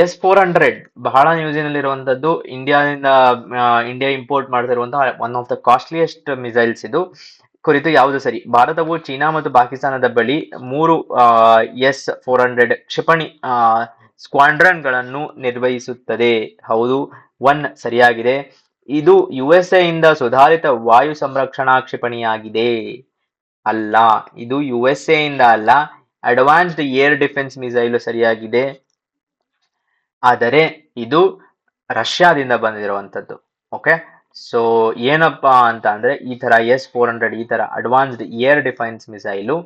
S-400 ಬಹಳ ನ್ಯೂಸಿನಲ್ಲಿರುವಂತದ್ದು. India import ಮಾಡ್ತಿರುವಂತಹ one of the costliest missiles ಇದು. ಕುರಿತು ಯಾವುದು ಸರಿ? ಭಾರತವು ಚೀನಾ ಮತ್ತು ಪಾಕಿಸ್ತಾನದ ಬಳಿ 3 S-400 ಕ್ಷಿಪಣಿ ಸ್ಕ್ವಾಡ್ರನ್ ಗಳನ್ನು ನಿರ್ವಹಿಸುತ್ತದೆ. ಹೌದು, 1 ಸರಿಯಾಗಿದೆ. ಇದು USA ಇಂದ ಸುಧಾರಿತ ವಾಯು ಸಂರಕ್ಷಣಾ ಕ್ಷಿಪಣಿಯಾಗಿದೆ. ಅಲ್ಲ, ಇದು USA ಇಂದ ಅಲ್ಲ, ಅಡ್ವಾನ್ಸ್ಡ್ ಏರ್ ಡಿಫೆನ್ಸ್ ಮಿಸೈಲ್ ಸರಿಯಾಗಿದೆ. ಆದರೆ ಇದು ರಷ್ಯಾದಿಂದ ಬಂದಿರುವಂತದ್ದು. ಓಕೆ, ಸೊ ಏನಪ್ಪಾ ಅಂತ ಅಂದ್ರೆ ಈ ತರ S-400 ಈ ತರ ಅಡ್ವಾನ್ಸ್ಡ್ ಏರ್ ಡಿಫೆನ್ಸ್ ಮಿಸೈಲು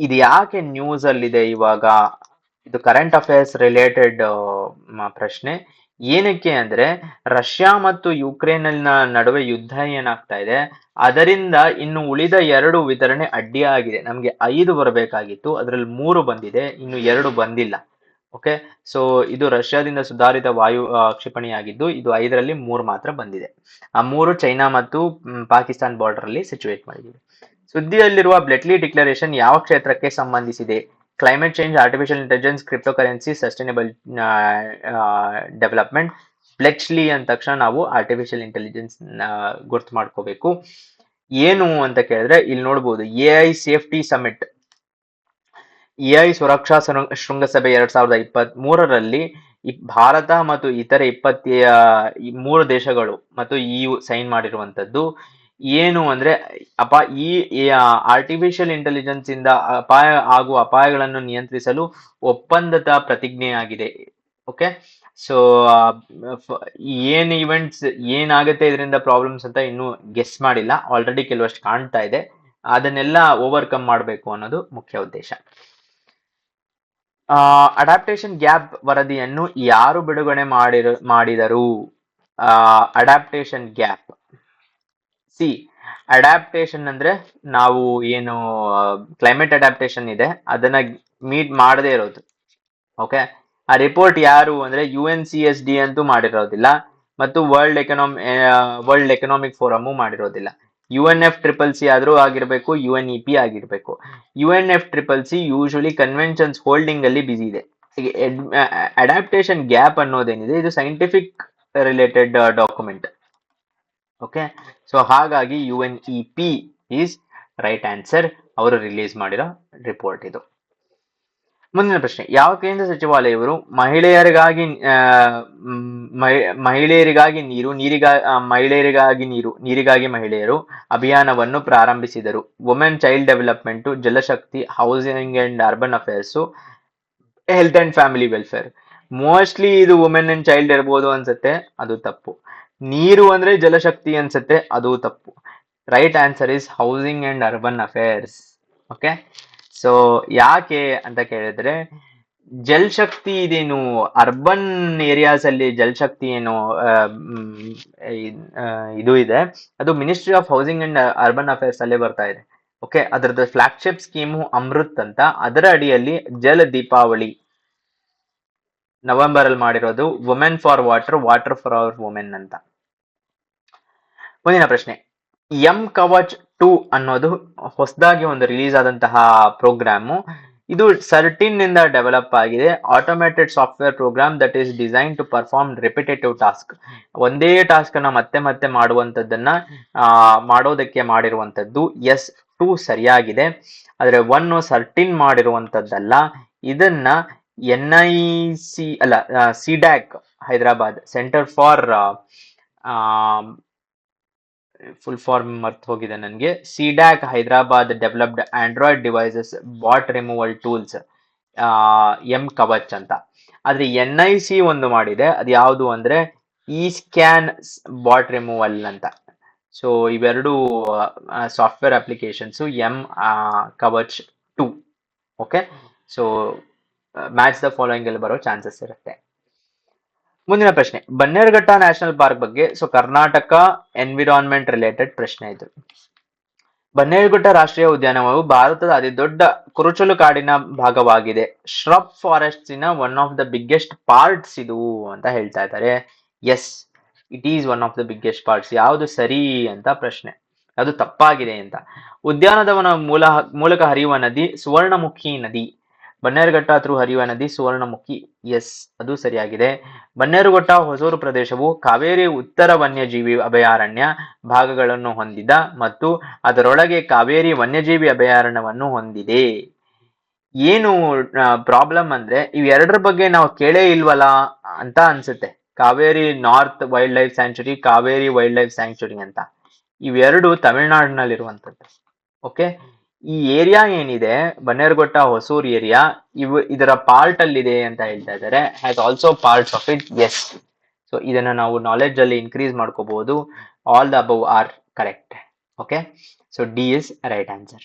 ಇದು ಯಾಕೆ ನ್ಯೂಸ್ ಅಲ್ಲಿದೆ ಇವಾಗ? ಇದು ಕರೆಂಟ್ ಅಫೇರ್ಸ್ ರಿಲೇಟೆಡ್ ಪ್ರಶ್ನೆ. ಏನಕ್ಕೆ ಅಂದ್ರೆ ರಷ್ಯಾ ಮತ್ತು ಯುಕ್ರೇನ್ನ ನಡುವೆ ಯುದ್ಧ ಏನಾಗ್ತಾ ಇದೆ, ಅದರಿಂದ ಇನ್ನು ಉಳಿದ 2 ವಿತರಣೆ ಅಡ್ಡಿಯಾಗಿದೆ. ನಮ್ಗೆ 5 ಬರಬೇಕಾಗಿತ್ತು, ಅದರಲ್ಲಿ 3 ಬಂದಿದೆ, ಇನ್ನು 2 ಬಂದಿಲ್ಲ. ಓಕೆ, ಸೊ ಇದು ರಷ್ಯಾದಿಂದ ಸುಧಾರಿತ ವಾಯು ಕ್ಷಿಪಣಿಯಾಗಿದ್ದು ಇದು 5ರಲ್ಲಿ 3 ಮಾತ್ರ ಬಂದಿದೆ. ಆ 3 ಚೈನಾ ಮತ್ತು ಪಾಕಿಸ್ತಾನ್ ಬಾರ್ಡರ್ ಅಲ್ಲಿ ಸಿಚುವೇಟ್ ಮಾಡಿದ್ದೀವಿ. ಸುದ್ದಿಯಲ್ಲಿರುವ ಬ್ಲೆಟ್ಲಿ ಡಿಕ್ಲರೇಷನ್ ಯಾವ ಕ್ಷೇತ್ರಕ್ಕೆ ಸಂಬಂಧಿಸಿದೆ? Climate change, artificial intelligence, cryptocurrency, sustainable development. Bletchley ಅಂದ ತಕ್ಷಣ ನಾವು ಆರ್ಟಿಫಿಷಿಯಲ್ ಇಂಟೆಲಿಜೆನ್ಸ್ ಗುರ್ತು ಮಾಡ್ಕೋಬೇಕು. ಏನು ಅಂತ ಕೇಳಿದ್ರೆ ಇಲ್ಲಿ ನೋಡ್ಬೋದು, AI ಸೇಫ್ಟಿ ಸಮಿಟ್, AI ಸುರಕ್ಷಾ ಶೃಂಗಸಭೆ 2023ರಲ್ಲಿ ಭಾರತ ಮತ್ತು ಇತರೆ 23 ದೇಶಗಳು ಮತ್ತು EU ಸೈನ್ ಮಾಡಿರುವಂತದ್ದು. ಏನು ಅಂದ್ರೆ ಈ ಆರ್ಟಿಫಿಷಿಯಲ್ ಇಂಟೆಲಿಜೆನ್ಸ್ ಇಂದ ಆಗುವ ಅಪಾಯಗಳನ್ನು ನಿಯಂತ್ರಿಸಲು ಒಪ್ಪಂದದ ಪ್ರತಿಜ್ಞೆಯಾಗಿದೆ. ಓಕೆ, ಸೊ ಏನ್ ಇವೆಂಟ್ಸ್ ಏನಾಗುತ್ತೆ ಇದರಿಂದ ಪ್ರಾಬ್ಲಮ್ಸ್ ಅಂತ ಇನ್ನೂ ಗೆಸ್ ಮಾಡಿಲ್ಲ. ಆಲ್ರೆಡಿ ಕೆಲವಷ್ಟು ಕಾಣ್ತಾ ಇದೆ, ಅದನ್ನೆಲ್ಲ ಓವರ್ಕಮ್ ಮಾಡಬೇಕು ಅನ್ನೋದು ಮುಖ್ಯ ಉದ್ದೇಶ. ಅಡಾಪ್ಟೇಷನ್ ಗ್ಯಾಪ್ ವರದಿಯನ್ನು ಯಾರು ಬಿಡುಗಡೆ ಮಾಡಿದರು? ಅಡಾಪ್ಟೇಷನ್ ಗ್ಯಾಪ್, ಅಡಾಪ್ಟೇಷನ್ ಅಂದ್ರೆ ನಾವು ಏನು ಕ್ಲೈಮೇಟ್ ಅಡಾಪ್ಟೇಷನ್ ಇದೆ ಅದನ್ನ ಮೀಟ್ ಮಾಡದೇ ಇರೋದು. ಓಕೆ, ಆ ರಿಪೋರ್ಟ್ ಯಾರು ಅಂದ್ರೆ UNCSD ಅಂತೂ ಮಾಡಿರೋದಿಲ್ಲ ಮತ್ತು ವರ್ಲ್ಡ್ ಎಕನಾಮಿಕ್ ಫೋರಮ್ ಮಾಡಿರೋದಿಲ್ಲ. UNFCCC ಆದ್ರೂ ಆಗಿರ್ಬೇಕು, UNEP ಆಗಿರ್ಬೇಕು. UNFCCC ಯೂಶುವಲಿ ಕನ್ವೆನ್ಷನ್ಸ್ ಹೋಲ್ಡಿಂಗ್ ಅಲ್ಲಿ ಬಿಸಿ ಇದೆ. ಅಡಾಪ್ಟೇಷನ್ ಗ್ಯಾಪ್ ಅನ್ನೋದೇನಿದೆ ಇದು scientific related document. Okay, so ಹಾಗಾಗಿ UNEP ಈಸ್ ರೈಟ್ ಆನ್ಸರ್. ಅವರು ರಿಲೀಸ್ ಮಾಡಿರೋ ರಿಪೋರ್ಟ್ ಇದು. ಮುಂದಿನ ಪ್ರಶ್ನೆ, ಯಾವ ಕೇಂದ್ರ ಸಚಿವಾಲಯವರು ಮಹಿಳೆಯರಿಗಾಗಿ ಮಹಿಳೆಯರು ಅಭಿಯಾನವನ್ನು ಪ್ರಾರಂಭಿಸಿದರು? Women child development, Jal Shakti, housing and urban affairs, health and family welfare. Mostly ಇದು ವುಮೆನ್ ಅಂಡ್ ಚೈಲ್ಡ್ ಇರ್ಬೋದು ಅನ್ಸುತ್ತೆ, ಅದು ತಪ್ಪು. ನೀರು ಅಂದ್ರೆ ಜಲಶಕ್ತಿ ಅನ್ಸುತ್ತೆ, ಅದು ತಪ್ಪು. Right answer is housing and urban affairs. Okay, so ಯಾಕೆ ಅಂತ ಕೇಳಿದ್ರೆ ಜಲಶಕ್ತಿ ಇದೇನು ಅರ್ಬನ್ ಏರಿಯಾಸ್ ಅಲ್ಲಿ ಜಲಶಕ್ತಿ ಏನು ಇದು ಇದೆ, ಅದು ministry of housing and urban affairs ಅಲ್ಲೇ ಬರ್ತಾ ಇದೆ. ಓಕೆ, ಅದರದ್ದು ಫ್ಲಾಗ್ಶಿಪ್ ಸ್ಕೀಮು ಅಮೃತ್ ಅಂತ. ಅದರ ಅಡಿಯಲ್ಲಿ ಜಲ ದೀಪಾವಳಿ ನವೆಂಬರ್ ಅಲ್ಲಿ ಮಾಡಿರೋದು women for water, water for our women ಅಂತ. ಮುಂದಿನ ಪ್ರಶ್ನೆ, ಕವಚ್ 2 ಅನ್ನೋದು ಹೊಸದಾಗಿ ಒಂದು ರಿಲೀಸ್ ಆದಂತಹ ಪ್ರೋಗ್ರಾಮು. ಇದು ಸರ್ಟಿನ್ ನಿಂದ ಡೆವಲಪ್ ಆಗಿದೆ. Automated software program that is design to perform repetitive task. ಒಂದೇ ಟಾಸ್ಕ್ ಅನ್ನ ಮತ್ತೆ ಮತ್ತೆ ಮಾಡುವಂತದ್ದನ್ನ ಮಾಡೋದಕ್ಕೆ ಮಾಡಿರುವಂತದ್ದು. S2 ಸರಿಯಾಗಿದೆ. ಆದ್ರೆ 1 ಸರ್ಟಿನ್ ಮಾಡಿರುವಂತದ್ದಲ್ಲ. ಇದನ್ನ NIC ಅಲ್ಲ, CDAC Hyderabad, centre for full form ಮರ್ತು ಹೋಗಿದೆ ನನಗೆ. CDAC Hyderabad developed Android devices bot removal tools, Kavach ಅಂತ. ಆದ್ರೆ NIC ಒಂದು ಮಾಡಿದೆ, ಅದು ಯಾವುದು ಅಂದ್ರೆ ಸ್ಕ್ಯಾನ್ ಬಾಟ್ ರಿಮೂವಲ್ ಅಂತ. ಸೊ ಇವೆರಡು software applications Kavach 2. Okay, so match the following ಅಲ್ಲಿ ಬರೋ ಚಾನ್ಸಸ್ ಇರುತ್ತೆ. ಮುಂದಿನ ಪ್ರಶ್ನೆ, ಬನ್ನೇರುಘಟ್ಟ ನ್ಯಾಷನಲ್ ಪಾರ್ಕ್ ಬಗ್ಗೆ. ಸೊ ಕರ್ನಾಟಕ ಎನ್ವಿರಾನ್ಮೆಂಟ್ ರಿಲೇಟೆಡ್ ಪ್ರಶ್ನೆ ಇದು. ಬನ್ನೇರುಘಟ್ಟ ರಾಷ್ಟ್ರೀಯ ಉದ್ಯಾನವನವು ಭಾರತದ ಅತಿ ದೊಡ್ಡ ಕುರುಚಲು ಕಾಡಿನ ಭಾಗವಾಗಿದೆ. Shrub forests in one of the biggest parts ಇದು ಅಂತ ಹೇಳ್ತಾ ಇದ್ದಾರೆ. Yes, it is one of the biggest parts. ಯಾವುದು ಸರಿ ಅಂತ ಪ್ರಶ್ನೆ, ಅದು ತಪ್ಪಾಗಿದೆ ಅಂತ. ಉದ್ಯಾನವನ ಮೂಲಕ ಹರಿಯುವ ನದಿ ಸುವರ್ಣಮುಖಿ ನದಿ. ಬನ್ನೇರುಘಟ್ಟ ಥ್ರೂ ಹರಿಯುವ ನದಿ ಸುವರ್ಣಮುಖಿ. ಎಸ್, ಅದು ಸರಿಯಾಗಿದೆ. ಬನ್ನೇರುಘಟ್ಟ ಹೊಸೂರು ಪ್ರದೇಶವು ಕಾವೇರಿ ಉತ್ತರ ವನ್ಯಜೀವಿ ಅಭಯಾರಣ್ಯ ಭಾಗಗಳನ್ನು ಹೊಂದಿದ ಮತ್ತು ಅದರೊಳಗೆ ಕಾವೇರಿ ವನ್ಯಜೀವಿ ಅಭಯಾರಣ್ಯವನ್ನು ಹೊಂದಿದೆ. ಏನು ಪ್ರಾಬ್ಲಮ್ ಅಂದ್ರೆ ಇವೆರಡರ ಬಗ್ಗೆ ನಾವು ಕೇಳೇ ಇಲ್ವಲ್ಲ ಅಂತ ಅನ್ಸುತ್ತೆ. Kaveri north wildlife sanctuary, Kaveri wildlife sanctuary ಅಂತ ಇವೆರಡು ತಮಿಳುನಾಡಿನಲ್ಲಿರುವಂತದ್ದು. ಓಕೆ, ಈ ಏರಿಯಾ ಏನಿದೆ ಬನ್ನೇರುಘಟ್ಟ ಹೊಸೂರ್ ಏರಿಯಾ, ಇದರ ಪಾರ್ಟ್ ಅಲ್ಲಿದೆ ಅಂತ ಹೇಳ್ತಾ ಇದ್ದಾರೆ. Has also parts of it. Yes, so ಇದನ್ನ ನಾವು ನಾಲೆಡ್ಜ್ ಅಲ್ಲಿ ಇನ್ಕ್ರೀಸ್ ಮಾಡ್ಕೋಬಹುದು. All the above are correct. Okay, so D is right answer.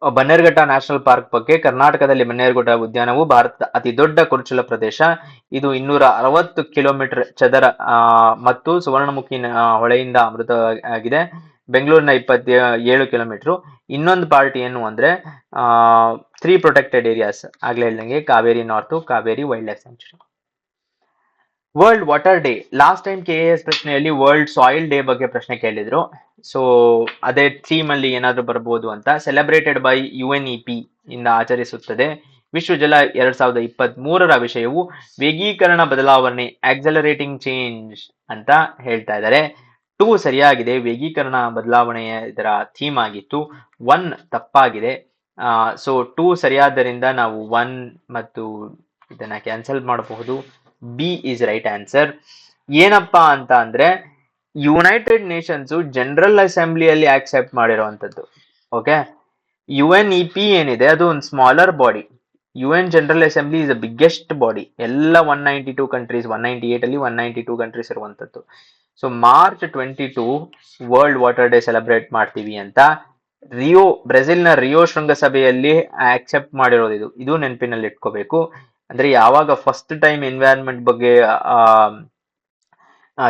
Bannerghatta national park ಬಗ್ಗೆ. ಕರ್ನಾಟಕದಲ್ಲಿ ಬನ್ನೇರುಘಟ್ಟ ಉದ್ಯಾನವು ಭಾರತದ ಅತಿ ದೊಡ್ಡ ಕುರುಚಲ ಪ್ರದೇಶ. ಇದು 260 ಕಿಲೋಮೀಟರ್ ಚದರ ಮತ್ತು ಸುವರ್ಣಮುಖಿ ಹೊಳೆಯಿಂದ ಅಮೃತ ಆಗಿದೆ. ಬೆಂಗಳೂರಿನ 27 ಕಿಲೋಮೀಟರ್. ಇನ್ನೊಂದು ಪಾರ್ಟ್ ಏನು ಅಂದ್ರೆ 3 ಪ್ರೊಟೆಕ್ಟೆಡ್ ಏರಿಯಾಸ್, ಆಗ್ಲೇ ಹೇಳ್ದಂಗೆ Kaveri north, Kaveri wildlife sanctuary. World Water day. Last time KAS ಪ್ರಶ್ನೆಯಲ್ಲಿ ವರ್ಲ್ಡ್ ಸಾಯಿಲ್ ಡೇ ಬಗ್ಗೆ ಪ್ರಶ್ನೆ ಕೇಳಿದ್ರು. ಸೊ ಅದೇ ಥೀಮ್ ಅಲ್ಲಿ ಏನಾದ್ರೂ ಬರ್ಬೋದು ಅಂತ. ಸೆಲೆಬ್ರೇಟೆಡ್ ಬೈ UNEP ಇಂದ ಆಚರಿಸುತ್ತದೆ. ವಿಶ್ವ ಜಲ 2023ರ ವಿಷಯವು ವೇಗೀಕರಣ ಬದಲಾವಣೆ, ಆಕ್ಸಲರೇಟಿಂಗ್ ಚೇಂಜ್ ಅಂತ ಹೇಳ್ತಾ ಇದ್ದಾರೆ. 2 ಸರಿಯಾಗಿದೆ. ವೇಗೀಕರಣ ಬದಲಾವಣೆಯ ಇದರ ಥೀಮ್ ಆಗಿತ್ತು. 1 ತಪ್ಪಾಗಿದೆ. ಸೊ 2 ಸರಿಯಾದ್ದರಿಂದ ನಾವು 1 ಮತ್ತು ಇದನ್ನ ಕ್ಯಾನ್ಸಲ್ ಮಾಡಬಹುದು. B is right answer. ಏನಪ್ಪಾ ಅಂತ ಅಂದ್ರೆ ಯುನೈಟೆಡ್ ನೇಷನ್ಸ್ ಜನರಲ್ ಅಸೆಂಬ್ಲಿಯಲ್ಲಿ ಆಕ್ಸೆಪ್ಟ್ ಮಾಡಿರುವಂತದ್ದು. ಓಕೆ, UNEP ಏನಿದೆ ಅದು ಒಂದು smaller body. UN General Assembly is the biggest body. ಎಲ್ಲ 192 ಕಂಟ್ರೀಸ್, 198 ಅಲ್ಲಿ 192 ಕಂಟ್ರೀಸ್ ಇರುವಂತದ್ದು. So March 22 World Water Day celebrate ಮಾಡ್ತೀವಿ ಅಂತ ಬ್ರೆಜಿಲ್ನ ರಿಯೋ ಶೃಂಗಸಭೆಯಲ್ಲಿ ಆಕ್ಸೆಪ್ಟ್ ಮಾಡಿರೋದು. ಇದು ನೆನಪಿನಲ್ಲಿ ಇಟ್ಕೋಬೇಕು. ಅಂದ್ರೆ ಯಾವಾಗ ಫಸ್ಟ್ ಟೈಮ್ ಎನ್ವೈರನ್ಮೆಂಟ್ ಬಗ್ಗೆ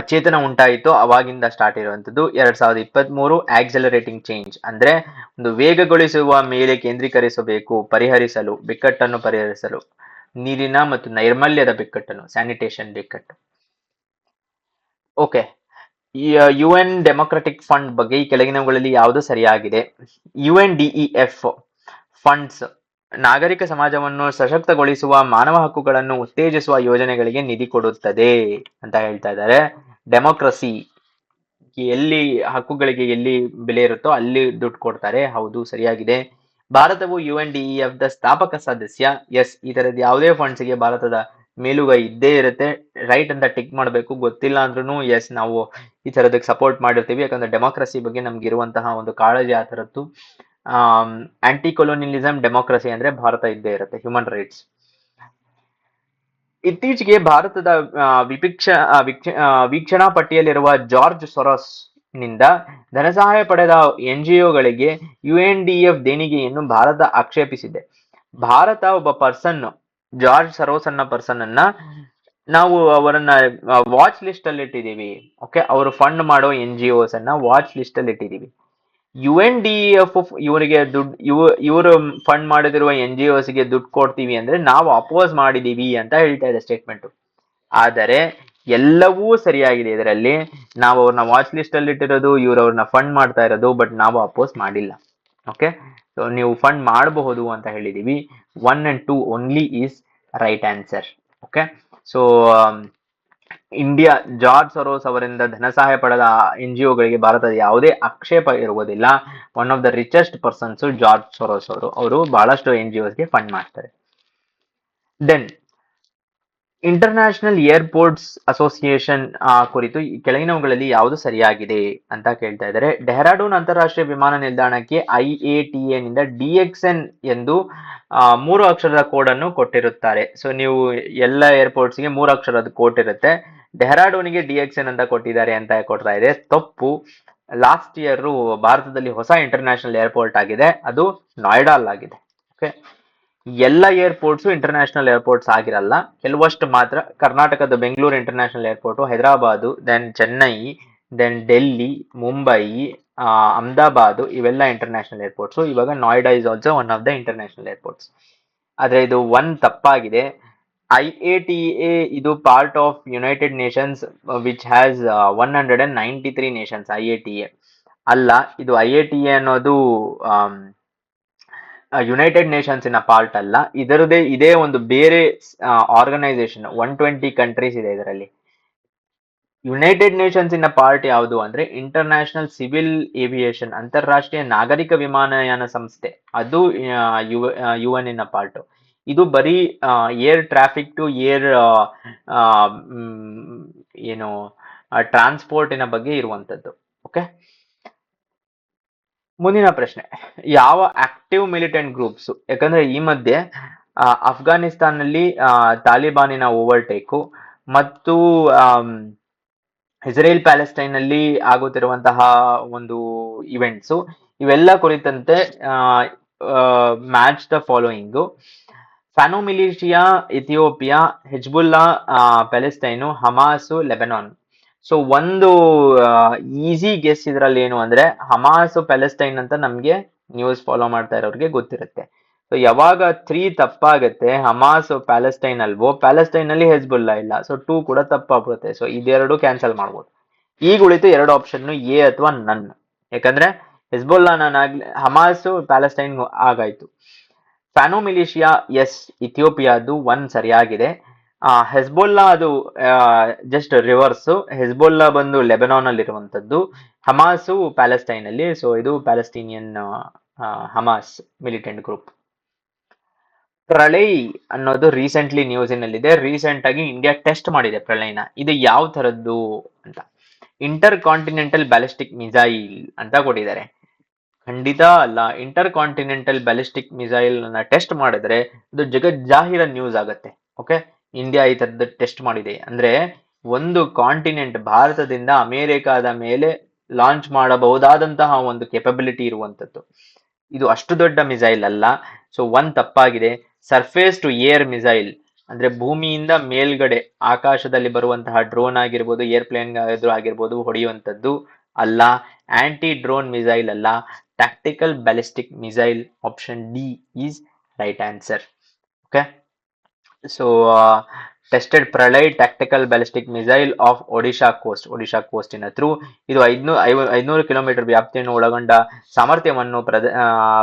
ಚೇತನ ಉಂಟಾಯಿತು ಅವಾಗಿಂದ ಸ್ಟಾರ್ಟ್ ಇರುವಂತದ್ದು. 2023 ಆಕ್ಸಲರೇಟಿಂಗ್ ಚೇಂಜ್ ಅಂದ್ರೆ ಒಂದು ವೇಗಗೊಳಿಸುವ ಮೇಲೆ ಕೇಂದ್ರೀಕರಿಸಬೇಕು, ಬಿಕ್ಕಟ್ಟನ್ನು ಪರಿಹರಿಸಲು, ನೀರಿನ ಮತ್ತು ನೈರ್ಮಲ್ಯದ ಬಿಕ್ಕಟ್ಟನ್ನು, ಸ್ಯಾನಿಟೇಷನ್ ಬಿಕ್ಕಟ್ಟು. ಓಕೆ, UN ಡೆಮೊಕ್ರೆಟಿಕ್ ಫಂಡ್ ಬಗ್ಗೆ ಈ ಕೆಳಗಿನವುಗಳಲ್ಲಿ ಯಾವುದು ಸರಿಯಾಗಿದೆ? UNDEF ಫಂಡ್ಸ್ ನಾಗರಿಕ ಸಮಾಜವನ್ನು ಸಶಕ್ತಗೊಳಿಸುವ, ಮಾನವ ಹಕ್ಕುಗಳನ್ನು ಉತ್ತೇಜಿಸುವ ಯೋಜನೆಗಳಿಗೆ ನಿಧಿ ಕೊಡುತ್ತದೆ ಅಂತ ಹೇಳ್ತಾ ಇದ್ದಾರೆ. ಡೆಮೋಕ್ರಸಿ, ಎಲ್ಲಿ ಹಕ್ಕುಗಳಿಗೆ ಎಲ್ಲಿ ಬೆಲೆ ಇರುತ್ತೋ ಅಲ್ಲಿ ದುಡ್ಡು ಕೊಡ್ತಾರೆ. ಹೌದು, ಸರಿಯಾಗಿದೆ. ಭಾರತವು UNDEF ದ ಸ್ಥಾಪಕ ಸದಸ್ಯ. ಎಸ್, ಈ ತರದ ಯಾವುದೇ ಫಂಡ್ಸ್ಗೆ ಭಾರತದ ಮೇಲುಗೈ ಇದ್ದೇ ಇರುತ್ತೆ. ರೈಟ್ ಅಂತ ಟಿಕ್ ಮಾಡಬೇಕು. ಗೊತ್ತಿಲ್ಲ ಅಂದ್ರೂ ಎಸ್, ನಾವು ಈ ತರದಕ್ಕೆ ಸಪೋರ್ಟ್ ಮಾಡಿರ್ತೀವಿ. ಯಾಕಂದ್ರೆ ಡೆಮೋಕ್ರಸಿ ಬಗ್ಗೆ ನಮ್ಗೆ ಇರುವಂತಹ ಒಂದು ಕಾಳಜಿ ಆ ತರದ್ದು. ಆಂಟಿ ಕೊಲೋನಿಯಲಿಸಂ, ಡೆಮೋಕ್ರಸಿ ಅಂದ್ರೆ ಭಾರತ ಇದ್ದೇ ಇರುತ್ತೆ. Human rights. ಇತ್ತೀಚೆಗೆ ಭಾರತದ ವೀಕ್ಷಣಾ ಪಟ್ಟಿಯಲ್ಲಿರುವ ಜಾರ್ಜ್ ಸೊರೋಸ್ ನಿಂದ ಧನಸಹಾಯ ಪಡೆದ NGOಗಳಿಗೆ UNDF ದೇಣಿಗೆಯನ್ನು ಭಾರತ ಆಕ್ಷೇಪಿಸಿದೆ. ಭಾರತ ಒಬ್ಬ ಪರ್ಸನ್, ಜಾರ್ಜ್ ಸರೋಸ್ ಅನ್ನೋ ಪರ್ಸನ್ ಅನ್ನ ನಾವು ಅವರನ್ನ ವಾಚ್ ಲಿಸ್ಟ್ ಅಲ್ಲಿ ಇಟ್ಟಿದೀವಿ. ಓಕೆ, ಅವರು ಫಂಡ್ ಮಾಡೋ NGOs ಅನ್ನ ವಾಚ್ ಲಿಸ್ಟ್ ಅಲ್ಲಿ ಇಟ್ಟಿದೀವಿ. UNDEF ಇವರಿಗೆ ದುಡ್ಡು, ಇವರು ಫಂಡ್ ಮಾಡಿದಿರುವ NGOs ಗೆ ದುಡ್ಡು ಕೊಡ್ತೀವಿ ಅಂದ್ರೆ ನಾವು ಅಪೋಸ್ ಮಾಡಿದೀವಿ ಅಂತ ಹೇಳ್ತಾ ಇದೆ ಸ್ಟೇಟ್ಮೆಂಟ್. ಆದರೆ ಎಲ್ಲವೂ ಸರಿಯಾಗಿದೆ. ಇದರಲ್ಲಿ ನಾವು ಅವ್ರನ್ನ ವಾಚ್ ಲಿಸ್ಟ್ ಅಲ್ಲಿ ಇಟ್ಟಿರೋದು, ಇವ್ರು ಅವ್ರನ್ನ ಫಂಡ್ ಮಾಡ್ತಾ ಇರೋದು, ಬಟ್ ನಾವು ಅಪೋಸ್ ಮಾಡಿಲ್ಲ. ಓಕೆ, ಸೊ ನೀವು ಫಂಡ್ ಮಾಡಬಹುದು ಅಂತ ಹೇಳಿದೀವಿ. 1 and 2 only is right answer. Okay, so George Soros ಅವರಿಂದ ಧನಸಹಾಯ ಪಡೆದ NGOಗಳಿಗೆ ಭಾರತದ ಯಾವುದೇ ಆಕ್ಷೇಪ ಇರುವುದಿಲ್ಲ. One of the richest persons George Soros ಅವರು ಬಹಳಷ್ಟು NGOsಗೆ ಫಂಡ್ ಮಾಡ್ತಾರೆ. ದೆನ್ ಇಂಟರ್ನ್ಯಾಷನಲ್ ಏರ್ಪೋರ್ಟ್ಸ್ ಅಸೋಸಿಯೇಷನ್ ಕುರಿತು ಈ ಕೆಳಗಿನವುಗಳಲ್ಲಿ ಯಾವುದು ಸರಿಯಾಗಿದೆ ಅಂತ ಕೇಳ್ತಾ ಇದ್ದಾರೆ. ಡೆಹ್ರಾಡೂನ್ ಅಂತಾರಾಷ್ಟ್ರೀಯ ವಿಮಾನ ನಿಲ್ದಾಣಕ್ಕೆ IATA ನಿಂದ DXN ಎಂದು 3 ಅಕ್ಷರದ ಕೋಡ್ ಅನ್ನು ಕೊಟ್ಟಿರುತ್ತಾರೆ. ಸೊ ನೀವು ಎಲ್ಲ ಏರ್ಪೋರ್ಟ್ಸ್ಗೆ 3 ಅಕ್ಷರದ ಕೋಡ್ ಇರುತ್ತೆ. ಡೆಹ್ರಾಡೂನ್ಗೆ DXN ಅಂತ ಕೊಟ್ಟಿದ್ದಾರೆ ಅಂತ ಕೊಡ್ತಾ ಇದೆ. ತಪ್ಪು. ಲಾಸ್ಟ್ ಇಯರ್ ಭಾರತದಲ್ಲಿ ಹೊಸ ಇಂಟರ್ನ್ಯಾಷನಲ್ ಏರ್ಪೋರ್ಟ್ ಆಗಿದೆ, ಅದು ನೋಯ್ಡಾಲ್ ಆಗಿದೆ. ಓಕೆ, ಎಲ್ಲ ಏರ್ಪೋರ್ಟ್ಸ್ ಇಂಟರ್ನ್ಯಾಷನಲ್ ಏರ್ಪೋರ್ಟ್ಸ್ ಆಗಿರಲ್ಲ, ಕೆಲವಷ್ಟು ಮಾತ್ರ. ಕರ್ನಾಟಕದ Bengaluru international airport, Hyderabad, then Chennai, then Delhi, Mumbai, Ahmedabad, ಇವೆಲ್ಲ ಇಂಟರ್ನ್ಯಾಷನಲ್ ಏರ್ಪೋರ್ಟ್ಸ್. ಇವಾಗ Noida is also one of the international airports. ಆದ್ರೆ ಇದು 1 ತಪ್ಪಾಗಿದೆ. IATA ಇದು part of United Nations which has 193 nations. IATA ಅಲ್ಲ, ಇದು IATA ಅನ್ನೋದು ಯುನೈಟೆಡ್ ನೇಷನ್ಸ್ ಪಾರ್ಟ್ ಅಲ್ಲ, ಇದರದೇ ಇದೇ ಒಂದು ಬೇರೆ ಆರ್ಗನೈಸೇಷನ್. 120 ಕಂಟ್ರೀಸ್ ಇದೆ ಇದರಲ್ಲಿ. ಯುನೈಟೆಡ್ ನೇಷನ್ಸ್ ಪಾರ್ಟ್ ಯಾವುದು ಅಂದ್ರೆ ಇಂಟರ್ನ್ಯಾಷನಲ್ ಸಿವಿಲ್ ಏವಿಯೇಷನ್, ಅಂತಾರಾಷ್ಟ್ರೀಯ ನಾಗರಿಕ ವಿಮಾನಯಾನ ಸಂಸ್ಥೆ. ಅದು UN ಪಾರ್ಟ್. ಇದು ಬರೀ ಏರ್ ಟ್ರಾಫಿಕ್ ಟು ಏರ್ ಏನು ಟ್ರಾನ್ಸ್ಪೋರ್ಟಿನ ಬಗ್ಗೆ ಇರುವಂತದ್ದು. ಓಕೆ, ಮುಂದಿನ ಪ್ರಶ್ನೆ, ಯಾವ ಆಕ್ಟಿವ್ ಮಿಲಿಟೆಂಟ್ ಗ್ರೂಪ್ಸ್, ಯಾಕಂದ್ರೆ ಈ ಮಧ್ಯೆ ಅಫ್ಘಾನಿಸ್ತಾನಲ್ಲಿ ತಾಲಿಬಾನಿನ ಓವರ್ಟೇಕು ಮತ್ತು ಇಸ್ರೇಲ್ ಪ್ಯಾಲೆಸ್ಟೈನ್ ನಲ್ಲಿ ಆಗುತ್ತಿರುವಂತಹ ಒಂದು ಇವೆಂಟ್ಸ್, ಇವೆಲ್ಲ ಕುರಿತಂತೆ match the following: Fano militia Ethiopia, Hezbollah Palestine, Hamas Lebanon. So ಒಂದು ಈಸಿ ಗೆಸ್ ಇದ್ರಲ್ಲಿ ಏನು ಅಂದ್ರೆ ಹಮಾಸ್ ಪ್ಯಾಲೆಸ್ಟೈನ್ ಅಂತ ನಮ್ಗೆ ನ್ಯೂಸ್ ಫಾಲೋ ಮಾಡ್ತಾ ಇರೋರಿಗೆ ಗೊತ್ತಿರುತ್ತೆ. ಸೊ ಯಾವಾಗ 3 ತಪ್ಪಾಗತ್ತೆ, ಹಮಾಸ್ ಪ್ಯಾಲೆಸ್ಟೈನ್ ಅಲ್ವೋ, ಪ್ಯಾಲೆಸ್ಟೈನ್ ನಲ್ಲಿ ಹೆಜ್ಬುಲ್ಲಾ ಇಲ್ಲ, ಸೊ 2 ಕೂಡ ತಪ್ಪಾಗ್ಬಿಡುತ್ತೆ. ಸೊ ಇದೆರಡು ಕ್ಯಾನ್ಸಲ್ ಮಾಡ್ಬೋದು. ಈಗ ಉಳಿತು ಎರಡು ಆಪ್ಷನ್, ಎ ಅಥವಾ ನನ್. ಯಾಕಂದ್ರೆ ಹೆಜ್ಬುಲ್ಲಾ ಹಮಾಸ್ ಪ್ಯಾಲೆಸ್ಟೈನ್ ಆಗಾಯ್ತು. ಫ್ಯಾನೋ ಮಿಲಿಷಿಯಾ ಎಸ್ ಇಥಿಯೋಪಿಯಾದು 1 ಸರಿಯಾಗಿದೆ. ಹೆಜ್ಬೊಲ್ಲಾ ಅದು ಜಸ್ಟ್ ರಿವರ್ಸ್. ಹೆಜ್ಬೊಲ್ಲಾ ಬಂದು ಲೆಬನಾನ್ ಅಲ್ಲಿ ಇರುವಂತದ್ದು, ಹಮಾಸು ಪ್ಯಾಲೆಸ್ಟೈನ್ ಅಲ್ಲಿ. ಸೊ ಇದು ಪ್ಯಾಲೆಸ್ಟೀನಿಯನ್ ಹಮಾಸ್ ಮಿಲಿಟೆಂಟ್ ಗ್ರೂಪ್. ಪ್ರಳಯ್ ಅನ್ನೋದು ರೀಸೆಂಟ್ಲಿ ನ್ಯೂಸಿನಲ್ಲಿದೆ. ರೀಸೆಂಟ್ ಆಗಿ ಇಂಡಿಯಾ ಟೆಸ್ಟ್ ಮಾಡಿದೆ ಪ್ರಳಯ್ನ. ಇದು ಯಾವ ತರದ್ದು ಅಂತ. ಇಂಟರ್ ಕಾಂಟಿನೆಂಟಲ್ ಬ್ಯಾಲಿಸ್ಟಿಕ್ ಮಿಸೈಲ್ ಅಂತ ಕೊಟ್ಟಿದ್ದಾರೆ. ಖಂಡಿತ ಅಲ್ಲ. ಇಂಟರ್ ಕಾಂಟಿನೆಂಟಲ್ ಬ್ಯಾಲಿಸ್ಟಿಕ್ ಮಿಸೈಲ್ ನ ಟೆಸ್ಟ್ ಮಾಡಿದ್ರೆ ಅದು ಜಗಜ್ಜಾಹಿರ ನ್ಯೂಸ್ ಆಗುತ್ತೆ. ಓಕೆ, ಇಂಡಿಯಾ ಈ ತರದ್ದು ಟೆಸ್ಟ್ ಮಾಡಿದೆ ಅಂದ್ರೆ ಒಂದು ಕಾಂಟಿನೆಂಟ್, ಭಾರತದಿಂದ ಅಮೆರಿಕಾದ ಮೇಲೆ ಲಾಂಚ್ ಮಾಡಬಹುದಾದಂತಹ ಒಂದು ಕೆಪಬಿಲಿಟಿ ಇರುವಂತದ್ದು. ಇದು ಅಷ್ಟು ದೊಡ್ಡ ಮಿಸೈಲ್ ಅಲ್ಲ. ಸೊ 1 ತಪ್ಪಾಗಿದೆ. ಸರ್ಫೇಸ್ ಟು ಏರ್ ಮಿಸೈಲ್ ಅಂದ್ರೆ ಭೂಮಿಯಿಂದ ಮೇಲ್ಗಡೆ ಆಕಾಶದಲ್ಲಿ ಬರುವಂತಹ ಡ್ರೋನ್ ಆಗಿರ್ಬೋದು, ಏರ್ಪ್ಲೇನ್ ಆಗಿರ್ಬೋದು ಹೊಡೆಯುವಂತದ್ದು ಅಲ್ಲ. ಆಂಟಿ ಡ್ರೋನ್ ಮಿಸೈಲ್ ಅಲ್ಲ, tactical ballistic missile. Option D is right answer. Okay, so tested Pralay tactical ballistic missile off Odisha coast in through. ಇದು 500 ಕಿಲೋಮೀಟರ್ ವ್ಯಾಪ್ತಿಯನ್ನು ಒಳಗೊಂಡ ಸಾಮರ್ಥ್ಯವನ್ನು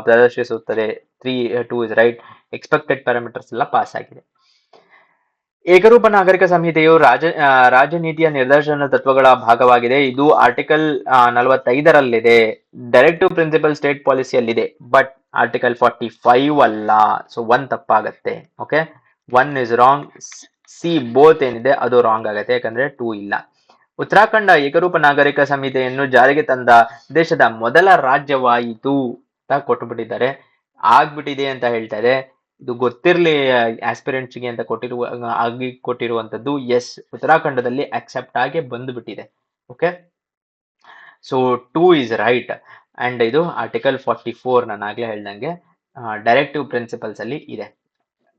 ಪ್ರದರ್ಶಿಸುತ್ತದೆ. 2 ಇಸ್ ರೈಟ್. ಎಕ್ಸ್ಪೆಕ್ಟೆಡ್ ಪ್ಯಾರಾಮೀಟರ್ಸ್ ಎಲ್ಲ ಪಾಸ್ ಆಗಿದೆ. ಏಕರೂಪ ನಾಗರಿಕ ಸಂಹಿತೆಯು ರಾಜನೀತಿಯ ನಿರ್ದೇಶನ ತತ್ವಗಳ ಭಾಗವಾಗಿದೆ. ಇದು ಆರ್ಟಿಕಲ್ 45ರಲ್ಲಿದೆ. ಡೈರೆಕ್ಟಿವ್ ಪ್ರಿನ್ಸಿಪಲ್ ಸ್ಟೇಟ್ ಪಾಲಿಸಿಯಲ್ಲಿದೆ, ಬಟ್ ಆರ್ಟಿಕಲ್ 45 ಅಲ್ಲ. ಸೊ 1 ತಪ್ಪಾಗತ್ತೆ. Okay, 1 is wrong. C both ಏನಿದೆ ಅದು ರಾಂಗ್ ಆಗತ್ತೆ, ಯಾಕಂದ್ರೆ 2 ಇಲ್ಲ. ಉತ್ತರಾಖಂಡ ಏಕರೂಪ ನಾಗರಿಕ ಸಂಹಿತೆಯನ್ನು ಜಾರಿಗೆ ತಂದ ದೇಶದ ಮೊದಲ ರಾಜ್ಯವಾಯಿತು ಅಂತ ಕೊಟ್ಟುಬಿಟ್ಟಿದ್ದಾರೆ. ಆಗ್ಬಿಟ್ಟಿದೆ ಅಂತ ಹೇಳ್ತಾರೆ. ಇದು ಗೊತ್ತಿರ್ಲಿ ಆಸ್ಪಿರೆಂಟ್ಸ್ಗೆ ಅಂತ ಕೊಟ್ಟಿರುವಂತದ್ದು. ಎಸ್, ಉತ್ತರಾಖಂಡದಲ್ಲಿ ಅಕ್ಸೆಪ್ಟ್ ಆಗಿ ಬಂದ್ಬಿಟ್ಟಿದೆ. Okay, so 2 is right. And ಇದು ಆರ್ಟಿಕಲ್ 44 ನಾನು ಆಗ್ಲೇ ಹೇಳ್ದಂಗೆ ಡೈರೆಕ್ಟಿವ್ ಪ್ರಿನ್ಸಿಪಲ್ಸ್ ಅಲ್ಲಿ ಇದೆ.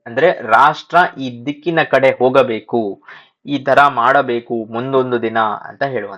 ಅಂದ್ರೆ ರಾಷ್ಟ್ರ ಈ ದಿಕ್ಕಿನ ಕಡೆ ಹೋಗಬೇಕು, ಈ ತರ ಮಾಡಬೇಕು ಮುಂದೊಂದು ದಿನ ಅಂತ ಹೇಳುವಂತ.